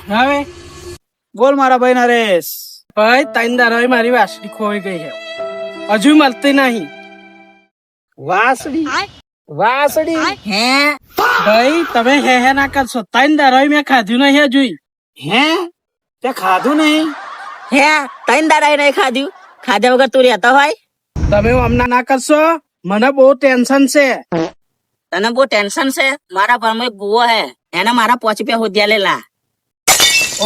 હવે બોલ મારા ભાઈ નરેશ. ભાઈ ત્રણ દાડા મારી વાસળી ખોઈ ગઈ છે, હજુ મળતી નહીં. વાસડી વાસડી હે ભાઈ તમે હે ના કરશો, ત્રણ દાડા મેં ખાધું નહીં હજુ. હે તે ખાધું નહીં? હે ત્રણ દાડા નહીં ખાધું? ખાધા વગર તું રહેતો હોય? તમે હમણાં ના કરશો, મને બહુ ટેન્શન છે. તને બહુ ટેન્શન છે? મારા ઘરમાં એક ગુવો હે, એને મારા 5 રૂપિયા હોદ્યા લેલા.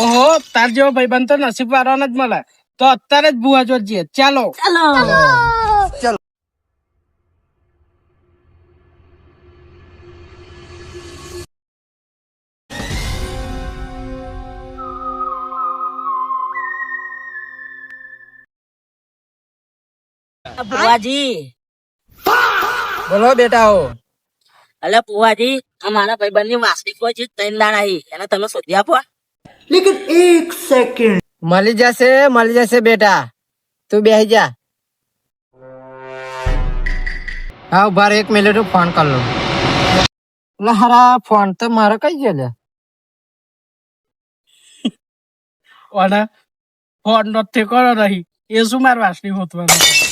ઓહો, તાર જેવો ભાઈબંધ તો નસીબ વાળાને જ મળે. તો અત્યારે જ બુઆ જોડે જઈએ. ચાલો. ચાલો. બુઆજી, બોલો બેટાઓ. અલે બુઆજી, આ મારા ભાઈબંધ ની વાસળી કોઈ છે 3 દાડા હી, એને તમે શોધી આપો. મળી જશે બેટા, તું બેસી જા. હા ઉભા 1 મિનિટ હું ફોન કર લઉં. એટલે હારા ફોન તો મારો કઈ ગયો લે? અને ફોન નથી કરો નહીં, એ શું મારી વાસળી હોતવાનું?